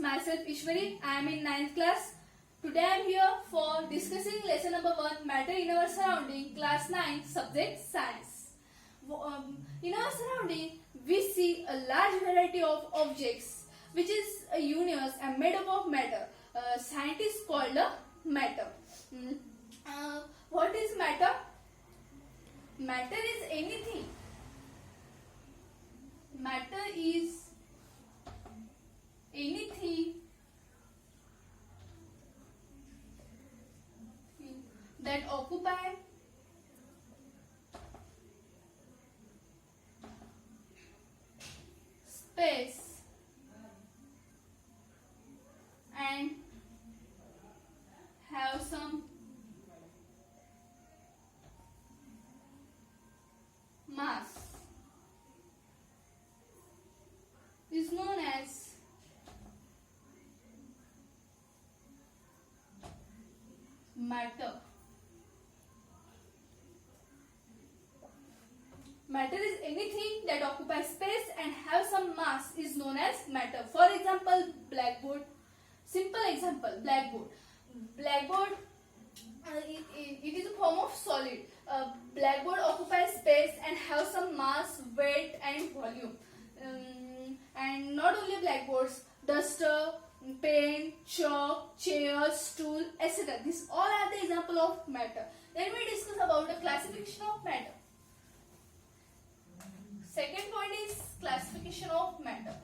myself Ishwari. I am in 9th class. Today I am here for discussing lesson number 1, Matter in our surrounding, class 9, subject science. In our surrounding, we see a large variety of objects, which is a universe and made up of matter. Scientists called matter. What is matter? Matter is anything. Matter is anything that occupy space and have some mass is known as matter. Matter is anything that occupies space and have some mass is known as matter. For example, blackboard. Simple example, blackboard. Blackboard, it is a form of solid. Blackboard occupies space and have some mass, weight and volume. And not only blackboards, duster, pen, chalk, chair, stool, etc. These all are the example of matter. Then we discuss about the classification of matter. Second point is classification of matter.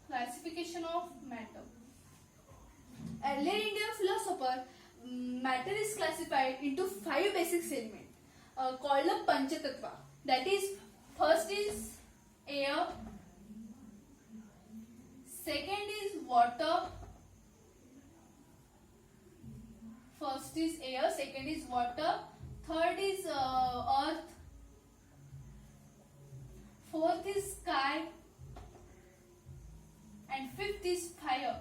Classification of matter. Earlier Indian philosopher, matter is classified into 5 basic elements called the Panchatattva. That is, first is air, second is water, first is air, second is water, third is earth, fourth is sky, and fifth is fire.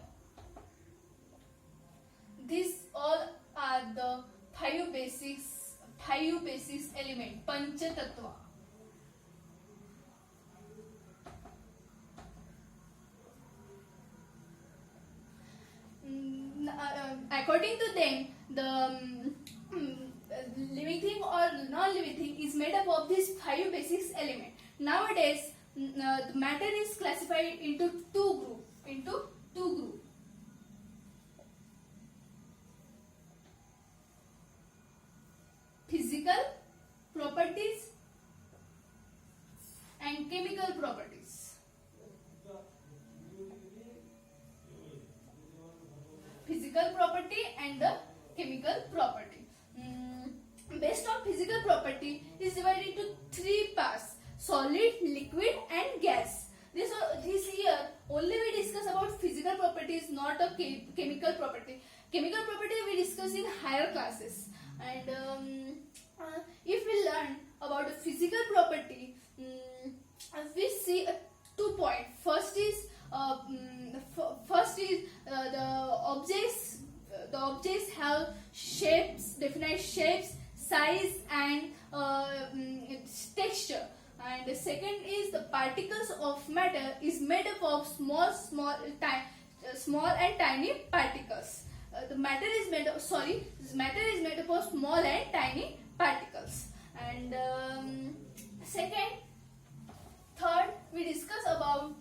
These all are the 5 basics element, Panchatattva. According to them, the living thing or non-living thing is made up of these 5 basic elements. Nowadays, the matter is classified into two groups. Physical properties and chemical properties. Physical property and the chemical property. Based on physical property, it is divided into 3 parts: solid, liquid and gas. This year only we discuss about physical properties, not a chemical property. Chemical property we discuss in higher classes. And if we learn about the physical property, we see 2 points. First is the objects have shapes, definite shapes, size and texture. And the second is the particles of matter is made up of small and tiny particles. Matter is made up of small and tiny particles. And third, we discuss about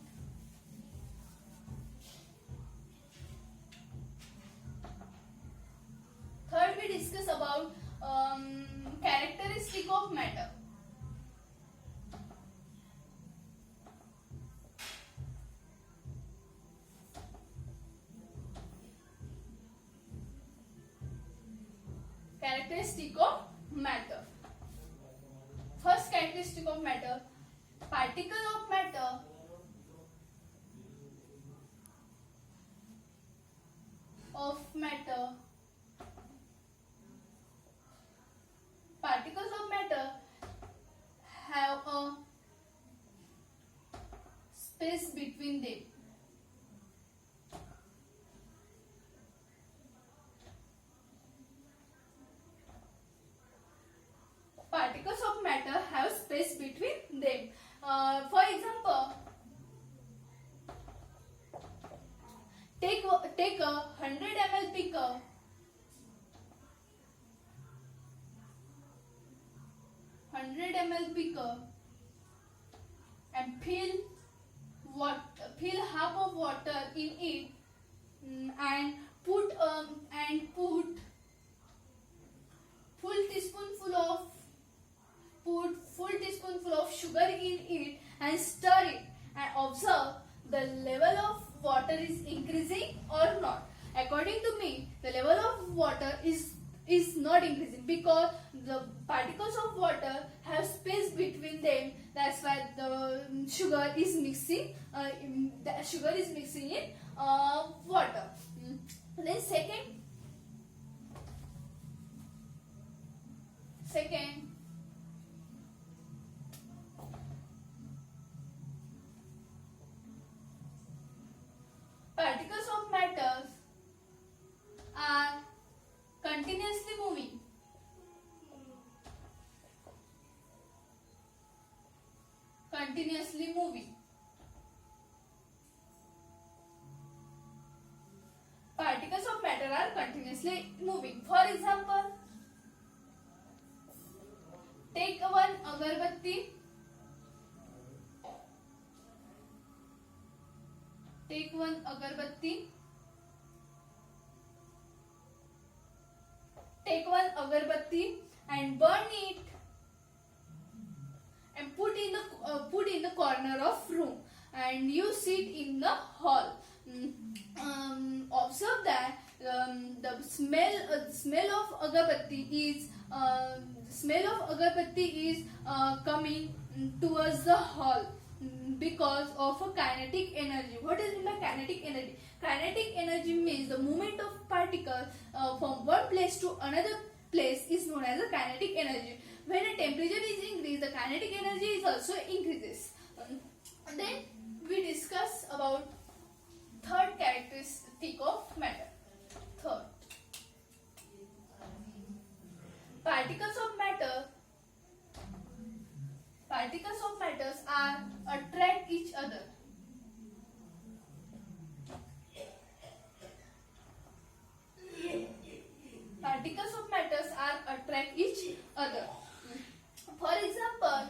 characteristic of matter. Characteristic of matter. First characteristic of matter, particle of matter particles of matter have a space between them. Particles of matter have space between them. For example, take a 100 ml beaker. 100 ml beaker and fill half of water in it, and put full teaspoonful of sugar in it and stir it, and observe the level of water is increasing or not. According to me, the level of water is not increasing because the particles of water have space between them. That's why the sugar is mixing. The sugar is mixing in water. Then second, particles of matter are continuously moving. Particles of matter are continuously moving. For example, take one agarbatti. Take one agarbatti and burn it and put in the corner of room, and you sit in the hall. Observe that the smell of agarbatti is coming towards the hall because of a kinetic energy. What is meant by kinetic energy? Kinetic energy means the movement of particles from one place to another place is known as a kinetic energy. When a temperature is increased, the kinetic energy is also increases. Then we discuss about third characteristic of matter. Third, particles of matter are attract each other. Particles of matters are attract each other. For example,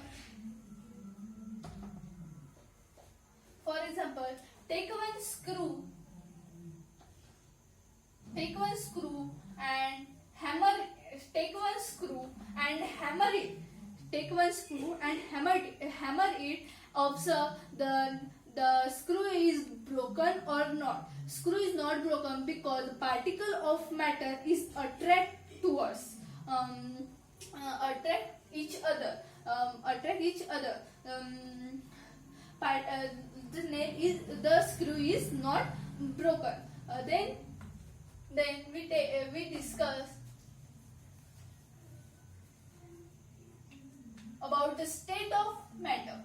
take one screw and hammer it. Observe the screw is broken or not. Screw is not broken because the particle of matter is attract each other. The screw is not broken. Then we discuss about the state of matter.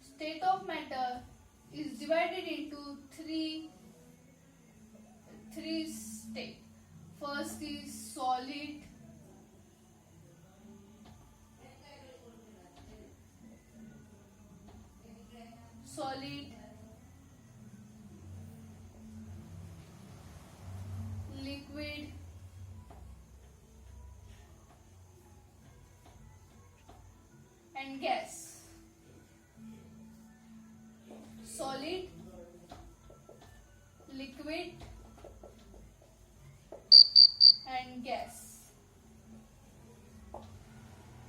State of matter is divided into three states. First is solid, liquid, and gas. Solid, liquid, and gas.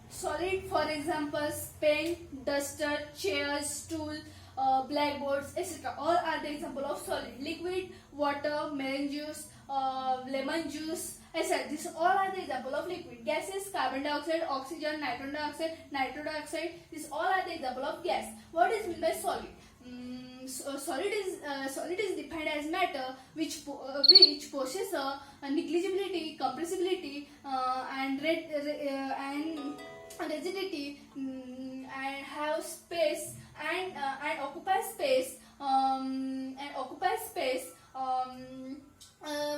Solid, for example, pen, duster, chairs, stool, blackboards, etc. All are the example of solid. Liquid, water, melon juice, lemon juice, I said these all are the example of liquid. Gases: carbon dioxide, oxygen, nitrogen dioxide, nitrous dioxide. These all are the example of gas. What is meant by solid? Solid is defined as matter which possess a negligibility, compressibility, and rigidity, and have space and occupy space,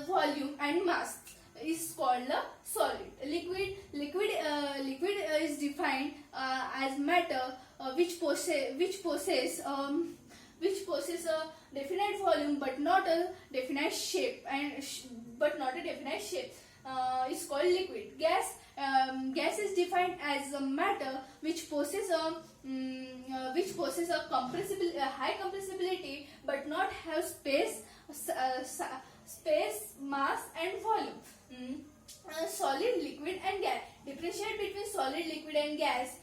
volume and mass, is called a solid. Liquid is defined as matter which possess a definite volume but not a definite shape, is called liquid. Gas is defined as a matter which possess a high compressibility but not have space, mass and volume. Solid, liquid and gas. Differentiate between solid, liquid and gas.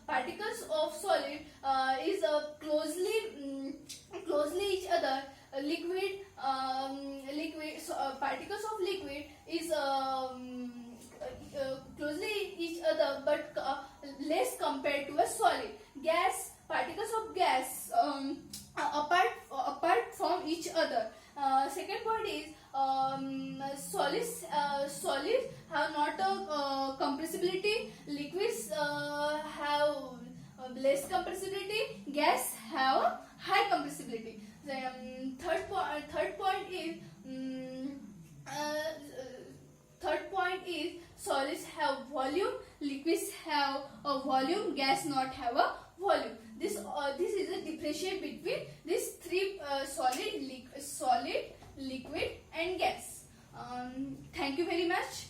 Particles of solid is closely each other. Particles of liquid is closely each other but less compared to a solid. Particles of gas apart from each other. Second point is solids have not a compressibility. Liquids have less compressibility. Gas have high compressibility. Third point is solids have volume, liquids have a volume, gas not have a volume. This is a differentiate between these three: solid, liquid and gas. Thank you very much.